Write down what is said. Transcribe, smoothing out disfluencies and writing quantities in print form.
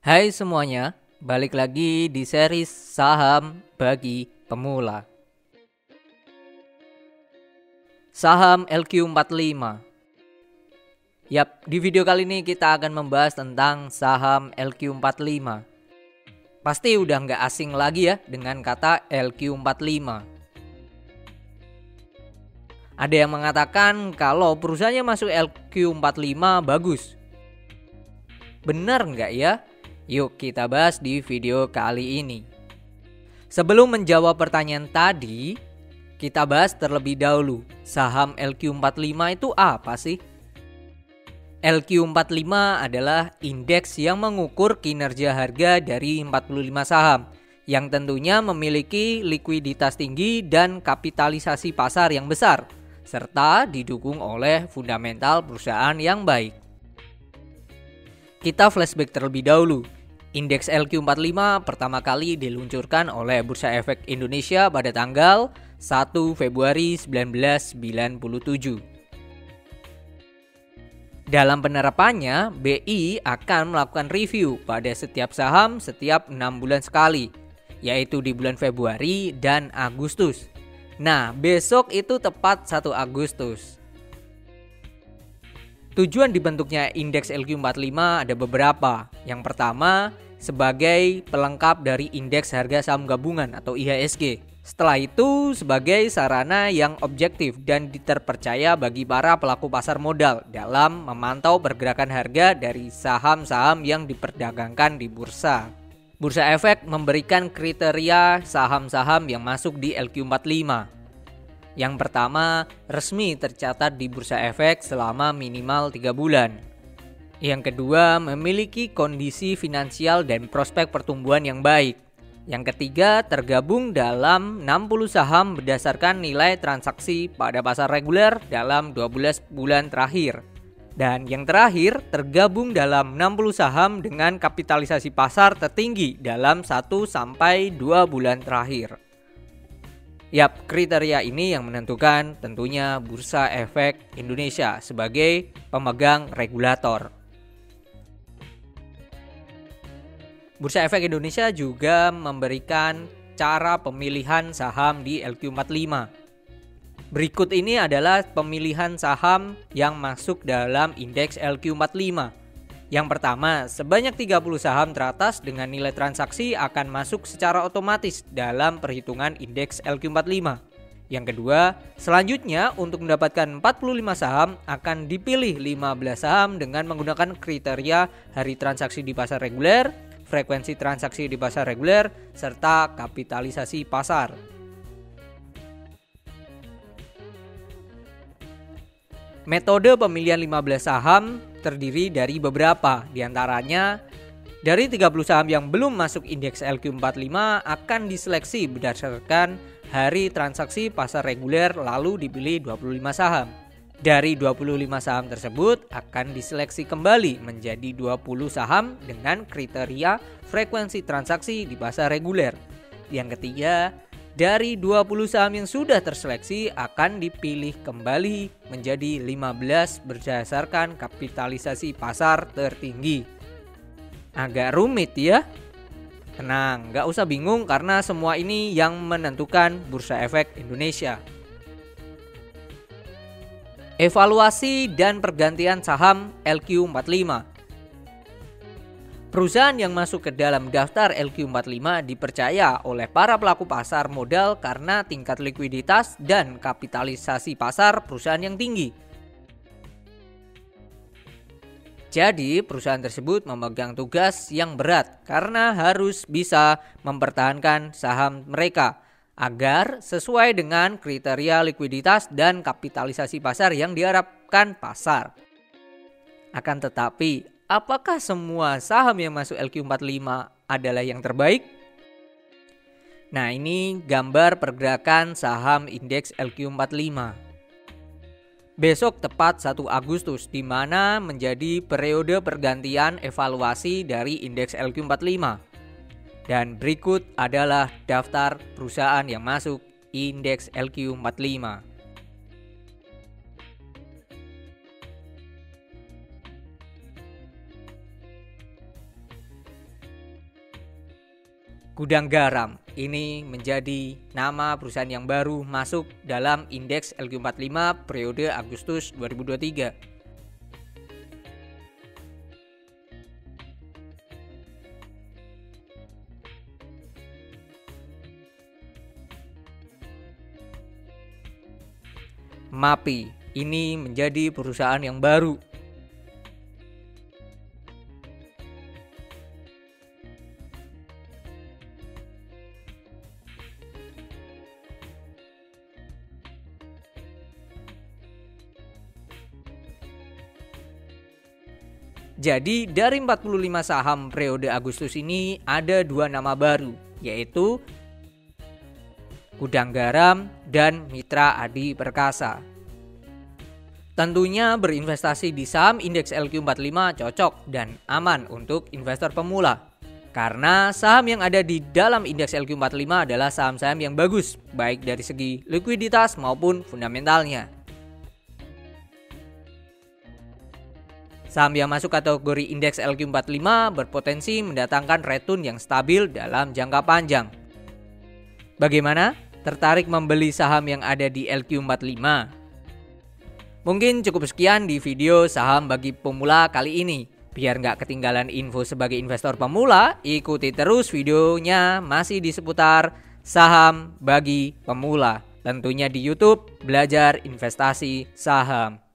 Hai semuanya, balik lagi di series Saham Bagi Pemula. Saham LQ45. Yap, di video kali ini kita akan membahas tentang saham LQ45. Pasti udah nggak asing lagi ya dengan kata LQ45. Ada yang mengatakan kalau perusahaannya masuk LQ45 bagus. Benar nggak ya? Yuk kita bahas di video kali ini. Sebelum menjawab pertanyaan tadi, kita bahas terlebih dahulu saham LQ45 itu apa sih? LQ45 adalah indeks yang mengukur kinerja harga dari 45 saham yang tentunya memiliki likuiditas tinggi dan kapitalisasi pasar yang besar serta didukung oleh fundamental perusahaan yang baik. Kita flashback terlebih dahulu. Indeks LQ45 pertama kali diluncurkan oleh Bursa Efek Indonesia pada tanggal 1 Februari 1997. Dalam penerapannya, BI akan melakukan review pada setiap saham setiap 6 bulan sekali, yaitu di bulan Februari dan Agustus. Nah, besok itu tepat 1 Agustus. Tujuan dibentuknya indeks LQ45 ada beberapa. Yang pertama, sebagai pelengkap dari indeks harga saham gabungan atau IHSG. Setelah itu, sebagai sarana yang objektif dan terpercaya bagi para pelaku pasar modal dalam memantau pergerakan harga dari saham-saham yang diperdagangkan di bursa. Bursa Efek memberikan kriteria saham-saham yang masuk di LQ45. Yang pertama, resmi tercatat di Bursa Efek selama minimal 3 bulan. Yang kedua, memiliki kondisi finansial dan prospek pertumbuhan yang baik. Yang ketiga, tergabung dalam 60 saham berdasarkan nilai transaksi pada pasar reguler dalam 12 bulan terakhir. Dan yang terakhir, tergabung dalam 60 saham dengan kapitalisasi pasar tertinggi dalam 1-2 bulan terakhir. Yap, kriteria ini yang menentukan tentunya Bursa Efek Indonesia sebagai pemegang regulator. Bursa Efek Indonesia juga memberikan cara pemilihan saham di LQ45. Berikut ini adalah pemilihan saham yang masuk dalam indeks LQ45. Yang pertama, sebanyak 30 saham teratas dengan nilai transaksi akan masuk secara otomatis dalam perhitungan indeks LQ45. Yang kedua, selanjutnya untuk mendapatkan 45 saham akan dipilih 15 saham dengan menggunakan kriteria hari transaksi di pasar reguler, frekuensi transaksi di pasar reguler, serta kapitalisasi pasar. Metode pemilihan 15 saham terdiri dari beberapa, diantaranya dari 30 saham yang belum masuk indeks LQ45 akan diseleksi berdasarkan hari transaksi pasar reguler lalu dipilih 25 saham. Dari 25 saham tersebut akan diseleksi kembali menjadi 20 saham dengan kriteria frekuensi transaksi di pasar reguler. Yang ketiga, dari 20 saham yang sudah terseleksi akan dipilih kembali menjadi 15 berdasarkan kapitalisasi pasar tertinggi. Agak rumit ya? Tenang, gak usah bingung karena semua ini yang menentukan Bursa Efek Indonesia. Evaluasi dan pergantian saham LQ45. Perusahaan yang masuk ke dalam daftar LQ45 dipercaya oleh para pelaku pasar modal karena tingkat likuiditas dan kapitalisasi pasar perusahaan yang tinggi. Jadi, perusahaan tersebut memegang tugas yang berat karena harus bisa mempertahankan saham mereka agar sesuai dengan kriteria likuiditas dan kapitalisasi pasar yang diharapkan pasar. Akan tetapi, apakah semua saham yang masuk LQ45 adalah yang terbaik? Nah, ini gambar pergerakan saham indeks LQ45. Besok tepat 1 Agustus di mana menjadi periode pergantian evaluasi dari indeks LQ45. Dan berikut adalah daftar perusahaan yang masuk indeks LQ45. Gudang Garam ini menjadi nama perusahaan yang baru masuk dalam indeks LQ45 periode Agustus 2023. MAPI ini menjadi perusahaan yang baru. Jadi dari 45 saham periode Agustus ini ada 2 nama baru, yaitu Gudang Garam dan Mitra Adi Perkasa. Tentunya berinvestasi di saham indeks LQ45 cocok dan aman untuk investor pemula. Karena saham yang ada di dalam indeks LQ45 adalah saham-saham yang bagus, baik dari segi likuiditas maupun fundamentalnya. Saham yang masuk kategori indeks LQ45 berpotensi mendatangkan return yang stabil dalam jangka panjang. Bagaimana? Tertarik membeli saham yang ada di LQ45? Mungkin cukup sekian di video saham bagi pemula kali ini. Biar nggak ketinggalan info sebagai investor pemula, ikuti terus videonya masih di seputar saham bagi pemula. Tentunya di YouTube Belajar Investasi Saham.